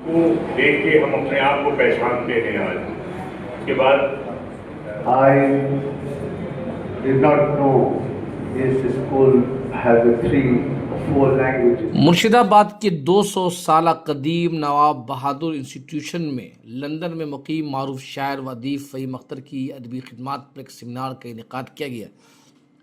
کو دیکھ کے ہم اپنے آپ کو پہچانتے ہیں آج. اس کے بعد I did not know this school has a 3 or 4 languages. مرشد آباد کے 200 سالہ قدیم نواب بہادر انسٹیٹیوشن میں لندن میں مقیم معروف شاعر و ادیب فہیم اختر کی ادبی خدمات پر ایک سیمینار کا انعقاد کیا گیا.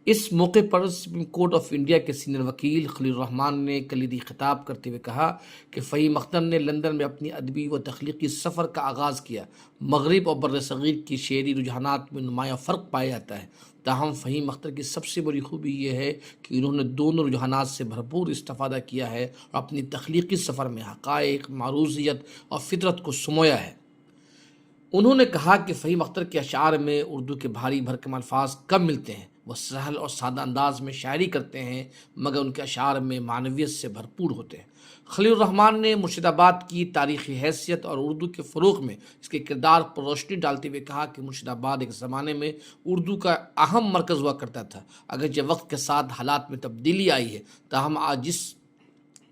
اس موقع پر سپریم کورٹ آف انڈیا کے سینئر وکیل خلیل الرحمان نے کلیدی خطاب کرتے ہوئے کہا کہ فہیم اختر نے لندن میں اپنی ادبی و تخلیقی سفر کا آغاز کیا. مغرب اور بر صغیر کی شعری رجحانات میں نمایاں فرق پایا جاتا ہے، تاہم فہیم اختر کی سب سے بڑی خوبی یہ ہے کہ انہوں نے دونوں رجحانات سے بھرپور استفادہ کیا ہے اور اپنی تخلیقی سفر میں حقائق، معروضیت اور فطرت کو سمویا ہے. انہوں نے کہا کہ فہیم اختر کے اشعار میں اردو کے بھاری بھرکم الفاظ کم ملتے ہیں. وہ سہل اور سادہ انداز میں شاعری کرتے ہیں، مگر ان کے اشعار میں معنویت سے بھرپور ہوتے ہیں. خلیل الرحمان نے مرشد آباد کی تاریخی حیثیت اور اردو کے فروغ میں اس کے کردار پر روشنی ڈالتے ہوئے کہا کہ مرشد آباد ایک زمانے میں اردو کا اہم مرکز ہوا کرتا تھا. اگرچہ وقت کے ساتھ حالات میں تبدیلی آئی ہے، تاہم آج جس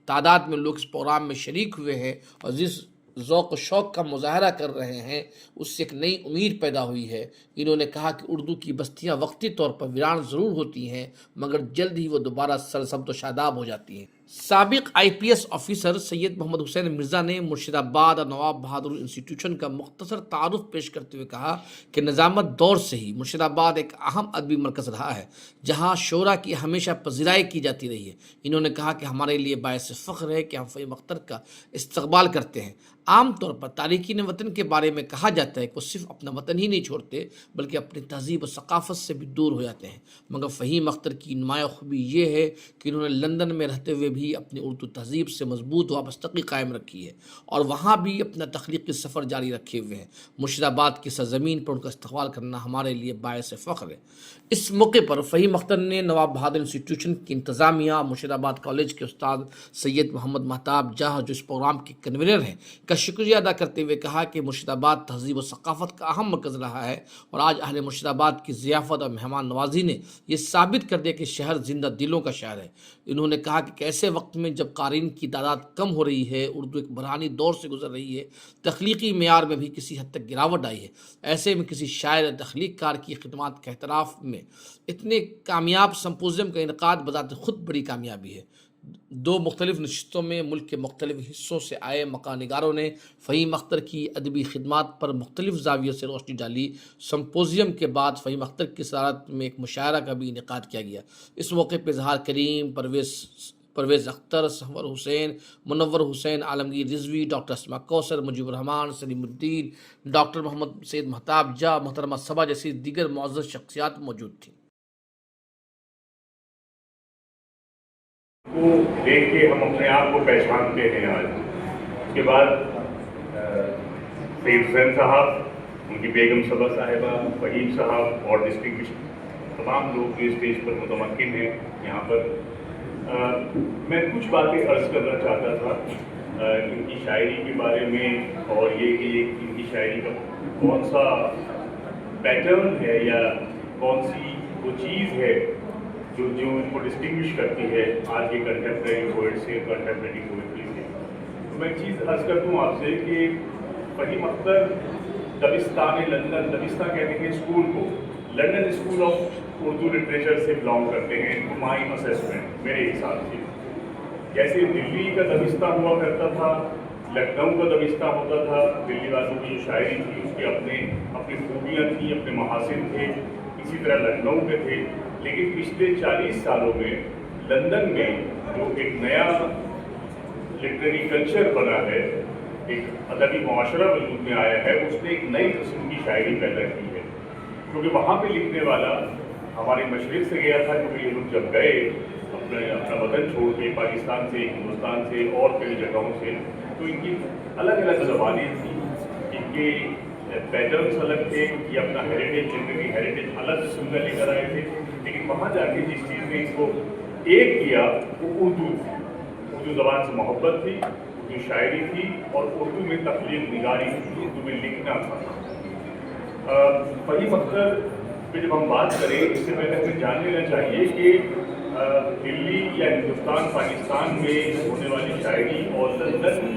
تعداد میں لوگ اس پروگرام میں شریک ہوئے ہیں اور جس ذوق و شوق کا مظاہرہ کر رہے ہیں، اس سے ایک نئی امید پیدا ہوئی ہے. انہوں نے کہا کہ اردو کی بستیاں وقتی طور پر ویران ضرور ہوتی ہیں، مگر جلد ہی وہ دوبارہ سرسبز و شاداب ہو جاتی ہیں. سابق IPS آفیسر سید محمد حسین مرزا نے مرشد آباد اور نواب بہادر انسٹیٹیوشن کا مختصر تعارف پیش کرتے ہوئے کہا کہ نظامت دور سے ہی مرشد آباد ایک اہم ادبی مرکز رہا ہے، جہاں شعراء کی ہمیشہ پذیرائی کی جاتی رہی ہے. انہوں نے کہا کہ ہمارے لیے باعث فخر ہے کہ ہم فہیم اختر کا استقبال کرتے ہیں. عام طور پر تارکین وطن کے بارے میں کہا جاتا ہے کہ وہ صرف اپنا وطن ہی نہیں چھوڑتے بلکہ اپنی تہذیب و ثقافت سے بھی دور ہو جاتے ہیں، مگر فہیم اختر کی نمایاں خوبی یہ ہے کہ انہوں نے لندن میں رہتے ہوئے بھی اپنی اردو تہذیب سے مضبوط وابستگی قائم رکھی ہے اور وہاں بھی اپنا تخلیقی سفر جاری رکھے ہوئے ہیں. مرشد آباد کی سرزمین پر ان کا استقبال کرنا ہمارے لیے باعث فخر ہے. اس موقع پر فہیم اختر نے نواب بہادر انسٹیٹیوشن کی انتظامیہ، مرشد آباد کالج کے استاد سید محمد مہتاب جاہ جو اس پروگرام کے کنوینر ہیں، کا شکریہ ادا کرتے ہوئے کہا کہ مرشد آباد تہذیب و ثقافت کا اہم مرکز رہا ہے اور آج اہل مرشد آباد کی ضیافت اور مہمان نوازی نے یہ ثابت کر دیا کہ شہر زندہ دلوں کا شہر ہے. انہوں نے کہا کہ ایسے وقت میں جب قارئین کی تعداد کم ہو رہی ہے، اردو ایک بحرانی دور سے گزر رہی ہے، تخلیقی معیار میں بھی کسی حد تک گراوٹ آئی ہے، ایسے میں کسی شاعر یا تخلیق کار کی خدمات کے اعتراف میں اتنے کامیاب سمپوزیم کا انعقاد بذات خود بڑی کامیابی ہے. 2 مختلف نشستوں میں ملک کے مختلف حصوں سے آئے مقام نگاروں نے فہیم اختر کی ادبی خدمات پر مختلف زاویوں سے روشنی ڈالی. سمپوزیم کے بعد فہیم اختر کی صدارت میں ایک مشاعرہ کا بھی انعقاد کیا گیا. اس موقع پہ اظہار کریم، پرویز اختر، سحور حسین، منور حسین، عالمگیر رضوی، ڈاکٹر اسما کوثر، مجیب الرحمان، سلیم الدین، ڈاکٹر محمد سید مہتاب جاہ، محترمہ صبا جیسی دیگر معزز شخصیات موجود تھیں. کو دیکھ کے ہم اپنے آپ کو پہچانتے ہیں آج. اس کے بعد سید حسین صاحب، ان کی بیگم صبا صاحبہ، فہیم صاحب اور ڈسٹنگوش تمام لوگ جو اسٹیج پر متمکن ہیں یہاں پر. میں کچھ باتیں عرض کرنا چاہتا تھا ان کی شاعری کے بارے میں، اور یہ کہ ان کی شاعری کا کون سا پیٹرن ہے یا کون سی وہ چیز ہے جو ان کو ڈسٹنگوش کرتی ہے آج کے کنٹمپریری پوئٹ سے، کنٹمپریری پوئٹری سے. تو میں ایک چیز عرض کر دوں آپ سے کہ فہیم اختر دبستان لندن، دبستان کہتے ہیں اسکول کو، London school of Urdu literature سے بلانگ کرتے ہیں. مائی اسیسمنٹ میرے حساب سے جیسے دلی کا دبستہ ہوا کرتا تھا، لکھنؤ کا دبستہ ہوتا تھا، دلی والوں کی جو شاعری تھی اس کے اپنی خوبیاں تھیں، اپنے محاسن تھے، اسی طرح لکھنؤ کے تھے. لیکن پچھلے 40 سالوں میں لندن میں جو ایک نیا لٹریری کلچر بنا ہے، ایک ادبی معاشرہ وجود میں آیا ہے، اس نے ایک نئی قسم کی شاعری پیدا کی ہے. کیونکہ وہاں پہ لکھنے والا ہمارے مشرق سے گیا تھا، کیونکہ یہ لوگ جب گئے اپنا وطن چھوڑ کے پاکستان سے، ہندوستان سے اور کئی جگہوں سے، تو ان کی الگ الگ زبانیں تھیں، ان کے پیٹرنس الگ تھے، یہ اپنا ہیریٹیج، زندگی ہیریٹیج الگ قسم کا لے کر آئے تھے. لیکن وہاں جا کے جس چیز نے اس کو ایک کیا وہ اردو تھی. اردو زبان سے محبت تھی، اردو شاعری تھی اور اردو میں تخلیق نگاری تھی، اردو میں لکھنا تھا. فہیم اختر پہ جب ہم بات کریں، اس سے پہلے ہمیں جان لینا چاہیے کہ دلی یا ہندوستان، پاکستان میں ہونے والی شاعری اور London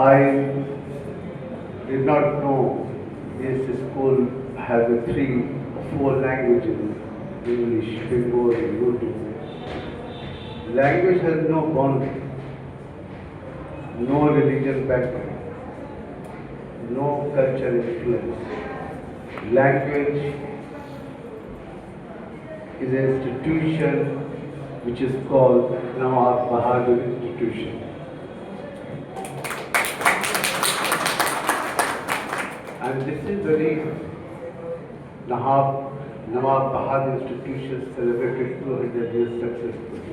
I did not know this school has a 3 or 4 languages, English, Bengali, Urdu. Language has no boundary, no religion background, no cultural influence. Language is an institution which is called Nawab Bahadur Institution. And this is the reason Nawab Bahadur Institution celebrated 200 years successfully.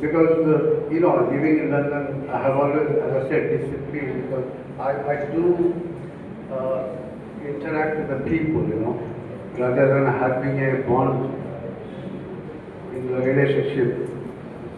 because living in London I have always, as I said, discipline because I do interact with the people, rather than having a bond in the relationship.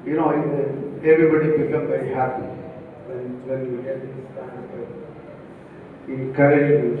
Everybody become very happy when you get this kind of encouragement,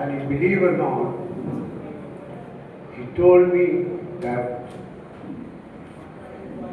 And believe or not, he told me that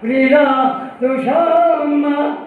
Frida Dushama